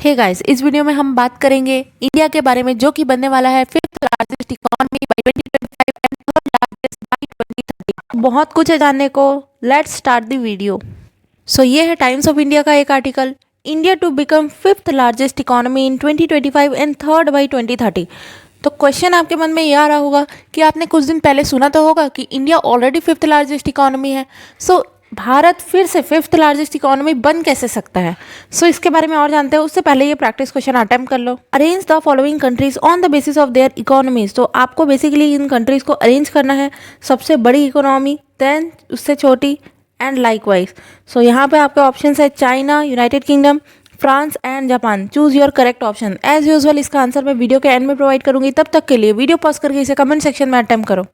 Hey guys, इस video में हम बात करेंगे इंडिया के बारे में, जो कि बनने वाला है fifth largest economy by 2025 and third largest by 2030। बहुत कुछ है जानने को। Let's start the video. So ये है टाइम्स ऑफ इंडिया का एक article, India to become fifth largest economy in 2025 and third by 2030। तो क्वेश्चन आपके मन में ये आ रहा होगा कि आपने कुछ दिन पहले सुना तो होगा कि India already fifth largest economy है। सो भारत फिर से फिफ्थ लार्जेस्ट इकोनॉमी बन कैसे सकता है? इसके बारे में और जानते हैं। उससे पहले ये प्रैक्टिस क्वेश्चन अटेम्प्ट कर लो। Arrange the following countries on the basis of their economies. तो आपको बेसिकली इन कंट्रीज को अरेंज करना है, सबसे बड़ी इकोनॉमी, देन उससे छोटी एंड लाइकवाइज। यहाँ पे आपके ऑप्शन है China, United Kingdom, France and Japan. Choose your correct option. As usual इसका आंसर मैं वीडियो के एंड में प्रोवाइड करूंगी। तब तक के लिए वीडियो पॉज करके इसे कमेंट सेक्शन में अटेम्प्ट करो।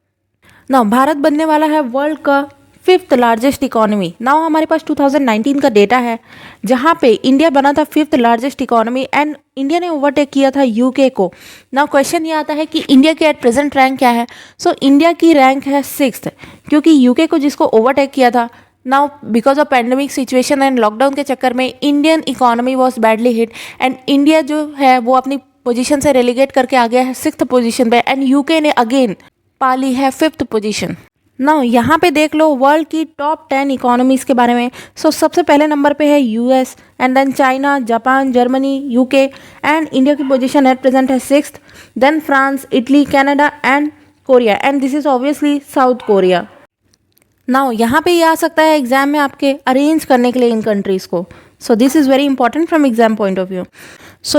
नाउ भारत बनने वाला है वर्ल्ड का फिफ्थ लार्जेस्ट इकोनॉमी। नाउ हमारे पास 2019 का डेटा है, जहाँ पे इंडिया बना था fifth largest economy and India ने ओवरटेक किया था यूके को। नाउ क्वेश्चन ये आता है कि इंडिया की एट प्रेजेंट रैंक क्या है? इंडिया की रैंक है 6th, क्योंकि यूके को जिसको ओवरटेक किया था। Now because of pandemic situation and lockdown के चक्कर में Indian economy was badly hit and India जो है वो अपनी पोजीशन से रेलीगेट करके आ गया है 6th पोजीशन पे एंड यूके ने अगेन पा ली है 5th पोजीशन। नाउ यहाँ पे देख लो वर्ल्ड की टॉप 10 इकोनॉमीज के बारे में। सबसे पहले नंबर पे है US and then China, Japan, Germany, UK and India की पोजीशन एट प्रेजेंट है 6th। Then France, Italy, Canada and Korea and this is obviously South Korea. Now यहाँ पे ये आ सकता है एग्जाम में आपके अरेंज करने के लिए इन कंट्रीज को। This is very important from exam point of view.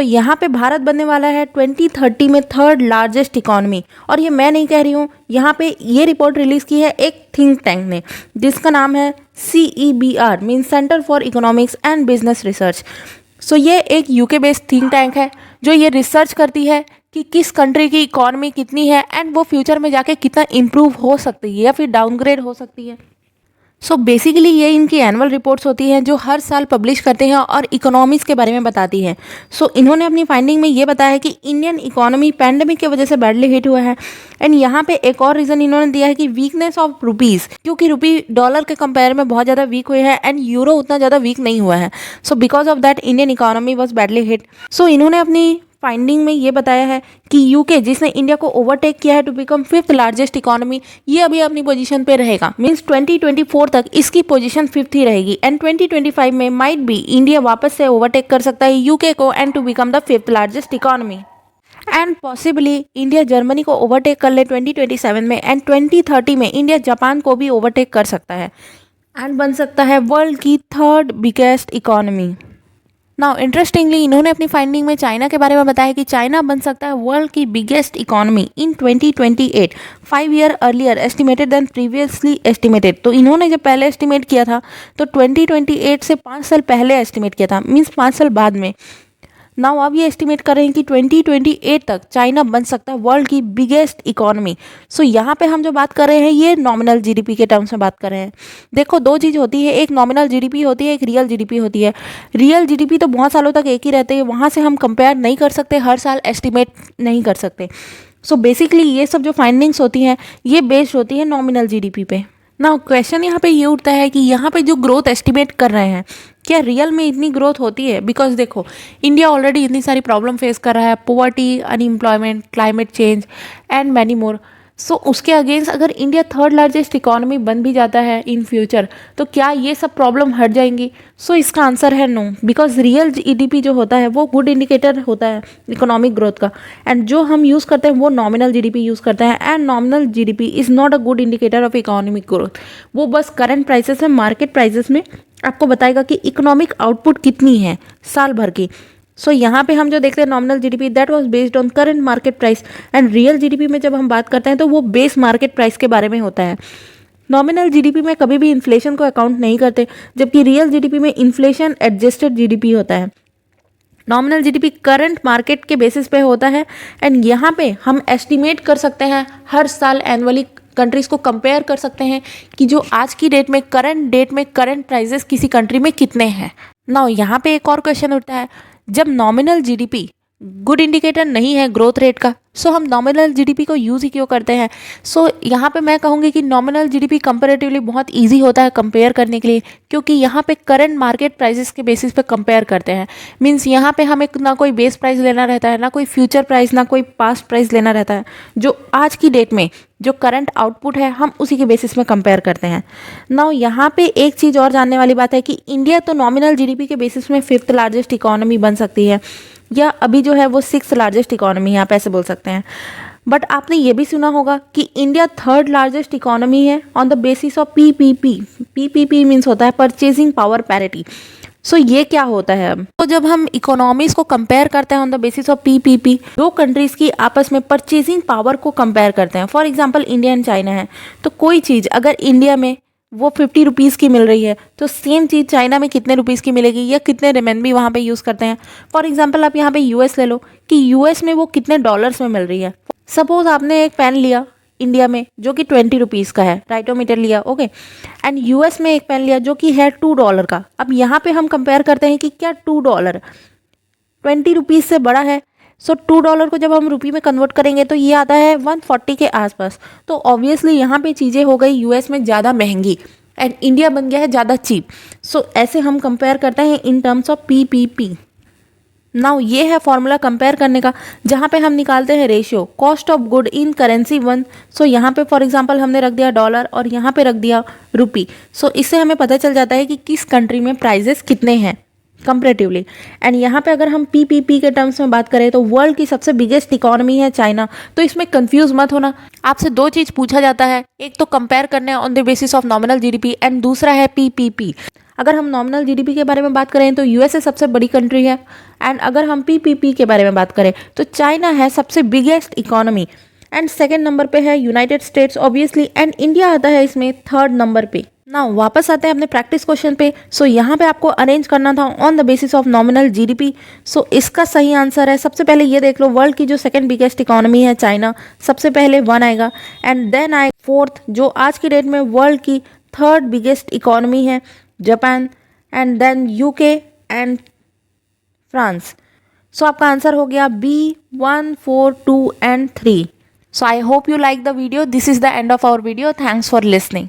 यहाँ पे भारत बनने वाला है 2030 में थर्ड लार्जेस्ट इकोनॉमी। और ये मैं नहीं कह रही हूँ, यहाँ पे ये रिपोर्ट रिलीज़ की है एक थिंक टैंक ने, जिसका नाम है CEBR, mean centre for economics and business research. ये एक यूके बेस्ड थिंक टैंक है जो ये रिसर्च करती है कि किस कंट्री की इकोनॉमी कितनी है एंड वो फ्यूचर में जाके कितना इम्प्रूव हो सकती है या फिर डाउनग्रेड हो सकती है। बेसिकली ये इनकी एनुअल रिपोर्ट्स होती हैं जो हर साल पब्लिश करते हैं और इकोनॉमीज़ के बारे में बताती हैं। इन्होंने अपनी फाइंडिंग में ये बताया है कि इंडियन इकोनॉमी पैंडेमिक की वजह से बैडली हिट हुआ है एंड यहाँ पे एक और रीज़न इन्होंने दिया है कि वीकनेस ऑफ रुपीज़, क्योंकि रुपी डॉलर के कंपेयर में बहुत ज़्यादा वीक हुए हैं एंड यूरो उतना ज़्यादा वीक नहीं हुआ है। Because of that Indian economy was badly hit. इन्होंने अपनी फाइंडिंग में ये बताया है कि यूके, जिसने इंडिया को ओवरटेक किया है to become fifth largest economy, ये अभी अपनी पोजीशन पे रहेगा। मींस 2024 तक इसकी पोजीशन 5th ही रहेगी एंड 2025 में माइट बी इंडिया वापस से ओवरटेक कर सकता है यूके को and to become the fifth largest economy. And possibly India Germany को ओवरटेक कर ले 2027 में एंड 2030 में इंडिया जापान को भी ओवरटेक कर सकता है एंड बन सकता है वर्ल्ड की third biggest economy. Now interestingly इन्होंने अपनी फाइंडिंग में चाइना के बारे में बताया कि चाइना बन सकता है वर्ल्ड की biggest economy in 2028, 5 year earlier estimated then previously estimated. इन्होंने जब पहले एस्टिमेट किया था तो 2028 से 5 साल पहले एस्टिमेट किया था, मीन्स 5 साल बाद में। नाउ अब ये एस्टिमेट कर रहे हैं कि 2028 तक चाइना बन सकता है वर्ल्ड की बिगेस्ट इकोनॉमी। यहाँ पे हम जो बात कर रहे हैं ये नॉमिनल जीडीपी के टर्म्स में बात कर रहे हैं। देखो दो चीज़ होती है, एक नॉमिनल जीडीपी होती है, एक रियल जीडीपी होती है। रियल जीडीपी तो बहुत सालों तक एक ही रहती है, वहाँ से हम कंपेयर नहीं कर सकते, हर साल एस्टिमेट नहीं कर सकते। बेसिकली ये सब जो फाइंडिंग्स होती हैं ये बेस्ड होती है नॉमिनल जीडीपी पे। नाउ क्वेश्चन यहाँ पे ये उठता है कि यहाँ पे जो ग्रोथ एस्टिमेट कर रहे हैं क्या रियल में इतनी ग्रोथ होती है? बिकॉज देखो इंडिया ऑलरेडी इतनी सारी प्रॉब्लम फेस कर रहा है, poverty, unemployment, climate change and many more. उसके अगेंस्ट अगर इंडिया थर्ड लार्जेस्ट इकोनॉमी बन भी जाता है इन फ्यूचर, तो क्या ये सब प्रॉब्लम हट जाएंगी? इसका आंसर है नो, बिकॉज रियल जीडीपी जो होता है वो गुड इंडिकेटर होता है इकोनॉमिक ग्रोथ का एंड जो हम यूज़ करते हैं वो नॉमिनल जीडीपी यूज़ करते हैं and nominal GDP is not a good indicator of economic growth. वो बस करंट प्राइसेस में, मार्केट प्राइसेस में आपको बताएगा कि इकोनॉमिक आउटपुट कितनी है साल भर की। यहाँ पे हम जो देखते हैं nominal GDP that was based on current market price and real GDP में जब हम बात करते हैं तो वो बेस मार्केट प्राइस के बारे में होता है। नॉमिनल जीडीपी में कभी भी इन्फ्लेशन को अकाउंट नहीं करते, जबकि रियल जीडीपी में इन्फ्लेशन एडजस्टेड जीडीपी होता है। नॉमिनल जीडीपी करंट मार्केट के बेसिस पे होता है एंड यहाँ पे हम एस्टिमेट कर सकते हैं हर साल एनुअली, कंट्रीज को कंपेयर कर सकते हैं कि जो आज की डेट में, करंट डेट में करंट प्राइजेस किसी कंट्री में कितने हैं। नाउ यहाँ पे एक और क्वेश्चन उठता है, जब नॉमिनल जीडीपी गुड इंडिकेटर नहीं है ग्रोथ रेट का, सो हम नॉमिनल जीडीपी को यूज़ ही क्यों करते हैं। सो यहाँ पे मैं कहूँगी कि नॉमिनल जीडीपी कंपैरेटिवली बहुत इजी होता है कंपेयर करने के लिए, क्योंकि यहाँ पे करंट मार्केट प्राइसेस के बेसिस पे कंपेयर करते हैं। मींस यहाँ पे हमें ना कोई बेस प्राइस लेना रहता है, ना कोई फ्यूचर प्राइस, ना कोई पास्ट प्राइस लेना रहता है। जो आज की डेट में जो करंट आउटपुट है हम उसी के बेसिस में कंपेयर करते हैं। नाउ यहाँ पे एक चीज़ और जानने वाली बात है कि इंडिया तो नॉमिनल जीडीपी के बेसिस में 5th लार्जेस्ट इकोनॉमी बन सकती है, या अभी जो है वो 6th लार्जेस्ट इकोनॉमी है, आप ऐसे बोल सकते हैं। बट आपने ये भी सुना होगा कि इंडिया 3rd लार्जेस्ट इकोनॉमी है on the basis of PPP. PPP means होता है परचेजिंग पावर पैरिटी। सो ये क्या होता है अब, तो जब हम इकोनॉमीज को कंपेयर करते हैं on the basis of PPP, दो कंट्रीज की आपस में परचेजिंग पावर को कंपेयर करते हैं। For example India and China है, तो कोई चीज़ अगर इंडिया में वो 50 रुपीज़ की मिल रही है तो सेम चीज़ चाइना में कितने रुपीज़ की मिलेगी, या कितने रेमेनबी वहाँ पे यूज़ करते हैं। फॉर एग्जांपल आप यहाँ पे यूएस ले लो कि यूएस में वो कितने डॉलर्स में मिल रही है। सपोज आपने एक पेन लिया इंडिया में जो कि 20 रुपीज़ का है, राइटोमीटर लिया, ओके, एंड यूएस में एक पेन लिया जो कि है $2 का। अब यहाँ पे हम कंपेयर करते हैं कि क्या $2 20 रुपीज़ से बड़ा है। सो $2 को जब हम रुपये में कन्वर्ट करेंगे तो ये आता है 140 के आसपास। तो ऑब्वियसली यहाँ पे चीज़ें हो गई यूएस में ज़्यादा महंगी एंड इंडिया बन गया है ज़्यादा चीप। सो ऐसे हम कंपेयर करते हैं in terms of PPP. Now ये है फॉर्मूला कंपेयर करने का, जहाँ पे हम निकालते हैं ratio cost of good in currency one. So यहाँ पे फॉर एग्जांपल हमने रख दिया डॉलर और यहाँ पे रख दिया रुपी। सो इससे हमें पता चल जाता है कि किस कंट्री में प्राइजेस कितने हैं कंपैरेटिवली। एंड यहाँ पे अगर हम पीपीपी के टर्म्स में बात करें तो वर्ल्ड की सबसे बिगेस्ट इकोनॉमी है चाइना। तो इसमें कंफ्यूज मत होना, आपसे दो चीज़ पूछा जाता है, एक तो कंपेयर करने on the basis of nominal GDP and दूसरा है पीपीपी। अगर हम नॉमिनल जीडीपी के बारे में बात करें तो यूएसए सबसे बड़ी कंट्री है, एंड अगर हम पीपीपी के बारे में बात करें तो चाइना है सबसे biggest economy, and second number पे है United states obviously, and India आता है इसमें 3rd नंबर पे। ना वापस आते हैं अपने प्रैक्टिस क्वेश्चन पे। सो यहाँ पे आपको अरेंज करना था on the basis of nominal GDP. So इसका सही आंसर है, सबसे पहले ये देख लो, वर्ल्ड की जो सेकंड बिगेस्ट इकोनॉमी है चाइना, सबसे पहले 1 आएगा, एंड देन आए 4th जो आज की डेट में वर्ल्ड की 3rd बिगेस्ट इकोनॉमी है Japan, and then UK and France. So आपका आंसर हो गया B 1 4 2 and 3। So I hope you like the video. This is the end of our video. Thanks for listening.